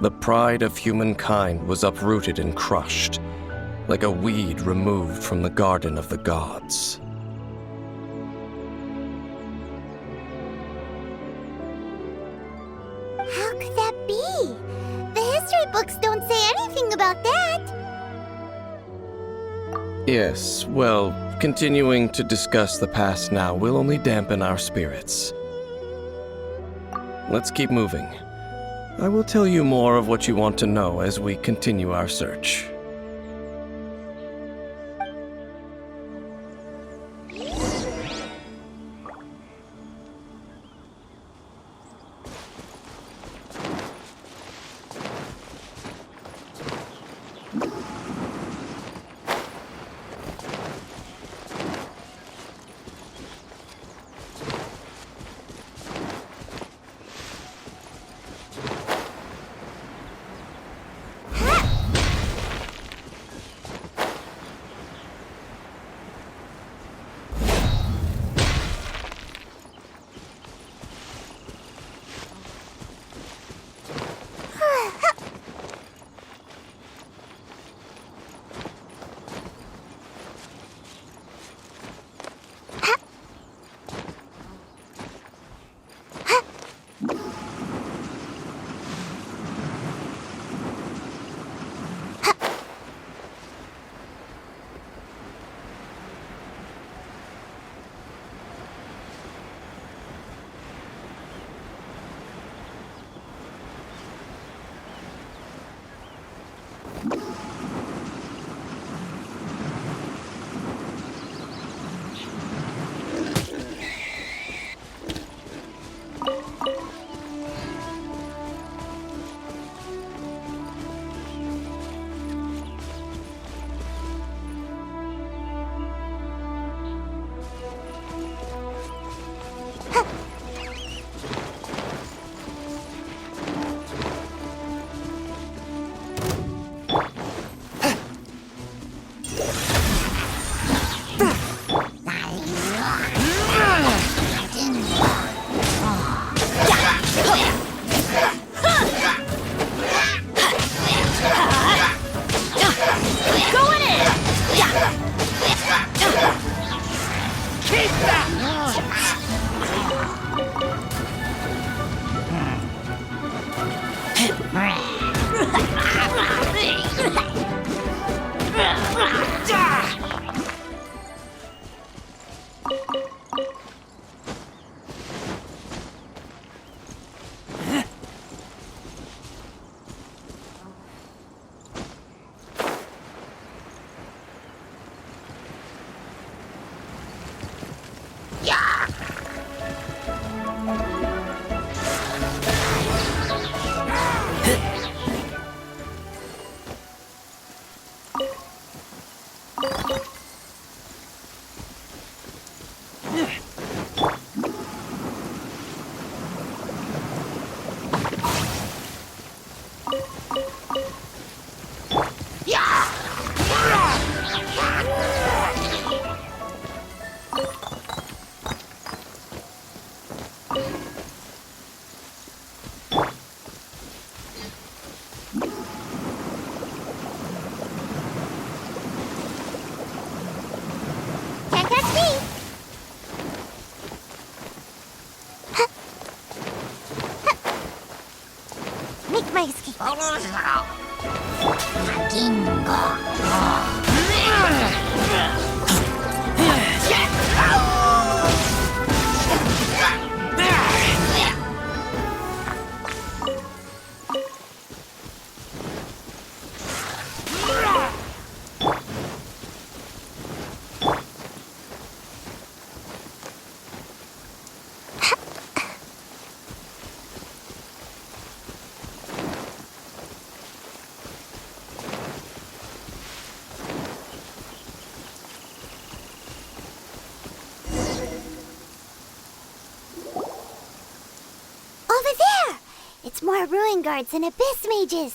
The pride of humankind was uprooted and crushed, like a weed removed from the garden of the gods. How could that be? The history books don't say anything about that. Yes, well, continuing to discuss the past now will only dampen our spirits. Let's keep moving. I will tell you more of what you want to know as we continue our search. Can't catch me. Make my escape. Over there! It's more ruin guards and abyss mages.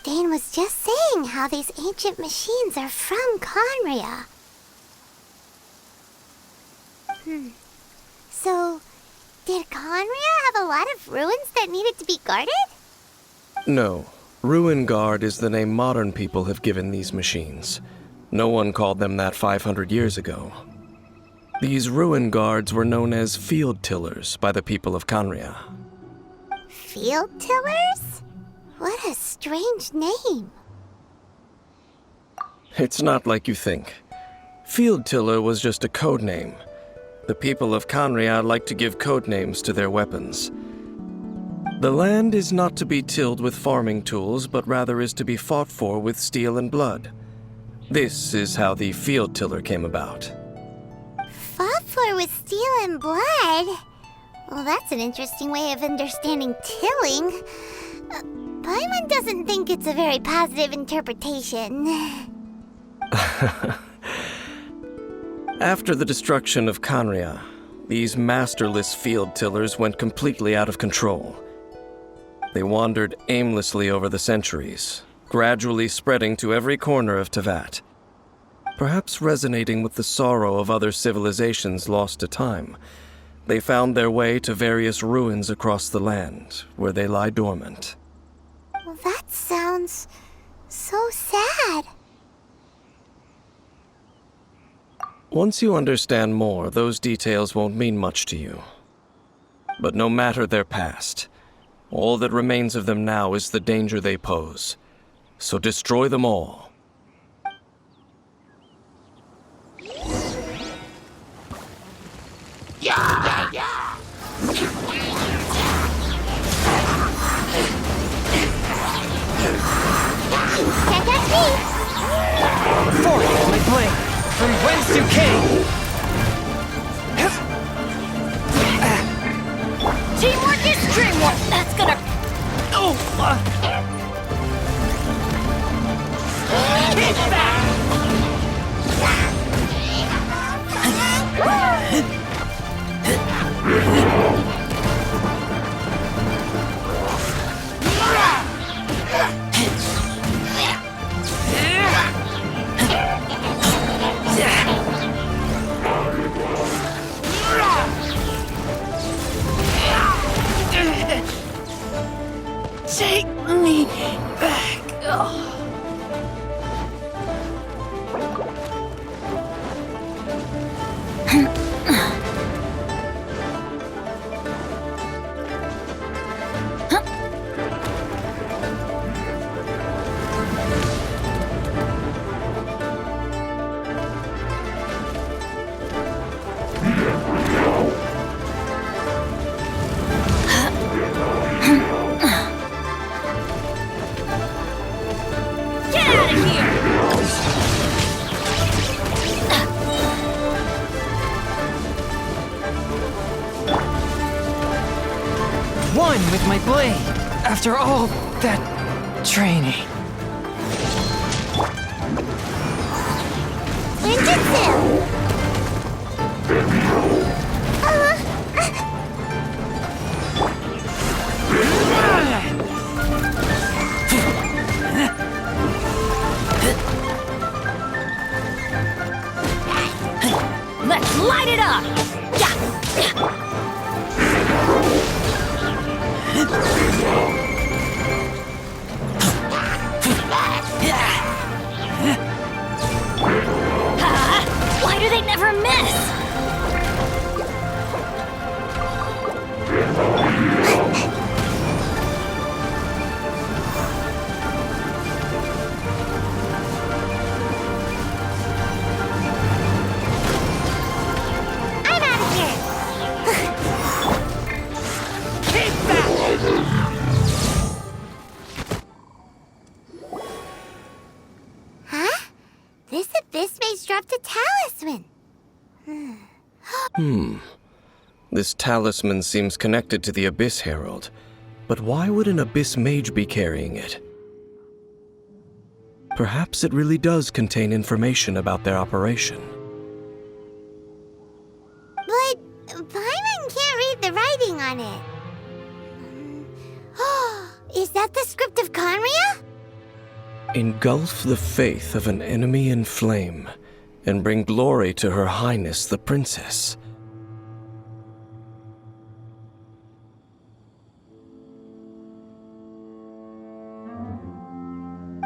Dane was just saying how these ancient machines are from Conria. So, did Conria have a lot of ruins that needed to be guarded? No. Ruin Guard is the name modern people have given these machines. No one called them that 500 years ago. These Ruin Guards were known as field tillers by the people of Canria. Field tillers? What a strange name. It's not like you think. Field tiller was just a code name. The people of Canria like to give code names to their weapons. The land is not to be tilled with farming tools, but rather is to be fought for with steel and blood. This is how the field tiller came about. Fought for with steel and blood? Well, that's an interesting way of understanding tilling. Paimon doesn't think it's a very positive interpretation. After the destruction of Canria, these masterless field tillers went completely out of control. They wandered aimlessly over the centuries, gradually spreading to every corner of Teyvat. Perhaps resonating with the sorrow of other civilizations lost to time, they found their way to various ruins across the land, where they lie dormant. Well, that sounds so sad. Once you understand more, those details won't mean much to you. But no matter their past, all that remains of them now is the danger they pose. So destroy them all. Can't catch me! Forth, my blade! From whence you came! Teamwork is dreamwork! That's gonna... Oh! Hit back! Take me back. Oh. One with my blade, after all that training. Ninjutsu! Let's light it up! Why do they never miss? I'm out of here! Huh? This abyss mage dropped a talisman. This talisman seems connected to the Abyss Herald. But why would an Abyss Mage be carrying it? Perhaps it really does contain information about their operation. But Paimon can't read the writing on it. Is that the script of Conria? Engulf the faith of an enemy in flame, and bring glory to Her Highness the Princess.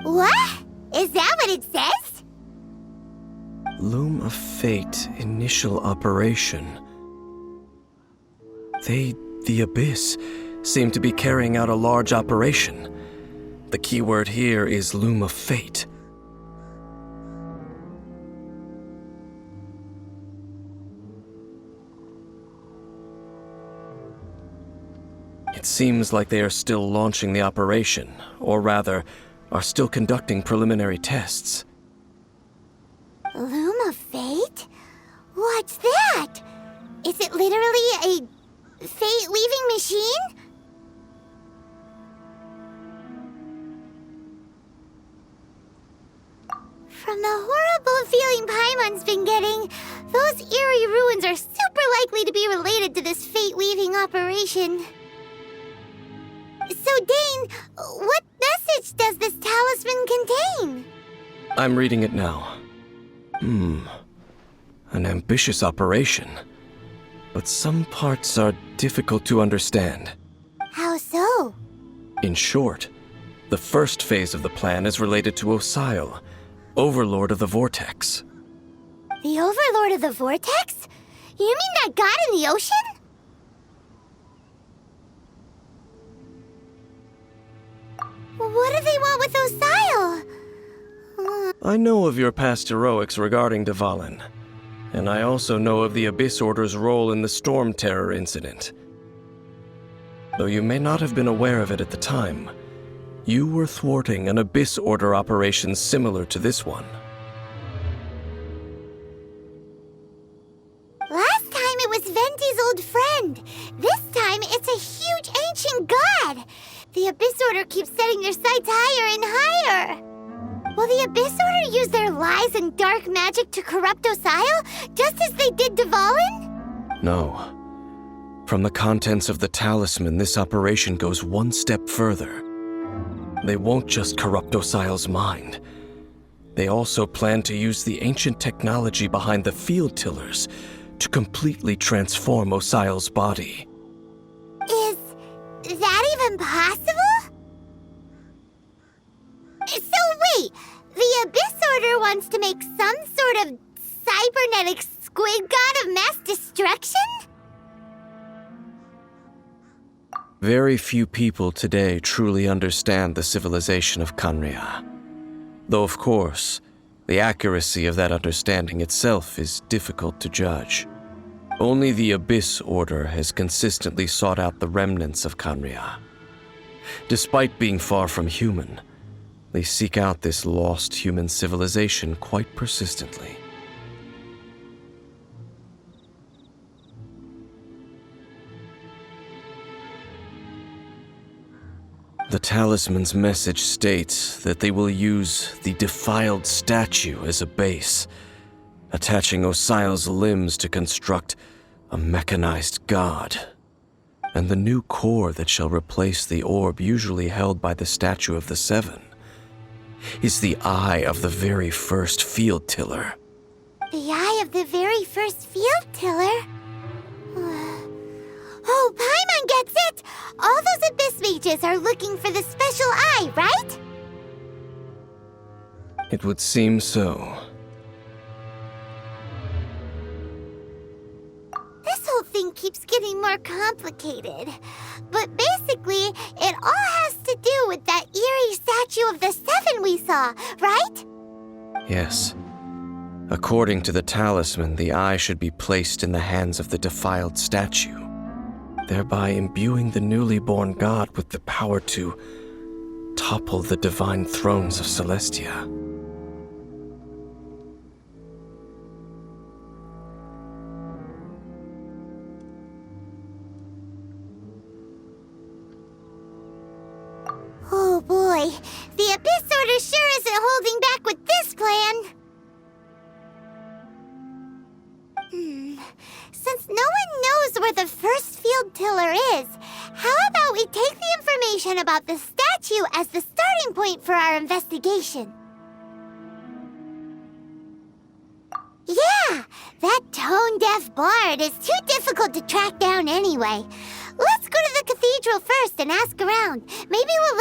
What? Is that what it says? Loom of Fate Initial Operation. They, the Abyss, seem to be carrying out a large operation. The keyword here is Loom of Fate. It seems like they are still launching the operation, or rather, are still conducting preliminary tests. Loom of Fate? What's that? Is it literally a fate-weaving machine? From the horrible feeling Paimon's been getting, those eerie ruins are super likely to be related to this fate-weaving operation. So, Dane, what message does this talisman contain? I'm reading it now. An ambitious operation. But some parts are difficult to understand. How so? In short, the first phase of the plan is related to Osile, Overlord of the Vortex. The Overlord of the Vortex? You mean that god in the ocean? What do they want with Osile? I know of your past heroics regarding Dvalin, and I also know of the Abyss Order's role in the Storm Terror incident. Though you may not have been aware of it at the time, you were thwarting an Abyss Order operation similar to this one. Last time it was Venti's old friend. This time it's a huge ancient god. The Abyss Order keeps setting their sights higher and higher. Will the Abyss Order use their lies and dark magic to corrupt Osile, just as they did Dvalin? No. From the contents of the talisman, this operation goes one step further. They won't just corrupt Osile's mind. They also plan to use the ancient technology behind the field tillers to completely transform Osile's body. Is that even possible? So wait, the Abyss Order wants to make some sort of cybernetic squid god of mass destruction? Very few people today truly understand the civilization of Khaenri'ah. Though, of course, the accuracy of that understanding itself is difficult to judge. Only the Abyss Order has consistently sought out the remnants of Khaenri'ah. Despite being far from human, they seek out this lost human civilization quite persistently. The talisman's message states that they will use the defiled statue as a base, attaching Osile's limbs to construct a mechanized god. And the new core that shall replace the orb usually held by the Statue of the Seven is the eye of the very first field tiller. The eye of the very first field tiller? Oh, Paimon gets it! All those Abyss mages are looking for the special eye, right? It would seem so. This whole thing keeps getting more complicated. But basically, it all has to do with that eerie Statue of the Seven we saw, right? Yes. According to the talisman, the eye should be placed in the hands of the defiled statue, thereby imbuing the newly born god with the power to topple the divine thrones of Celestia. Oh boy, the Abyss Order sure isn't holding back with this plan. Since no one knows where the first field tiller is, how about we take the information about the statue as the starting point for our investigation? Yeah, that tone-deaf bard is too difficult to track down anyway. Let's go to the cathedral first and ask around. Maybe we'll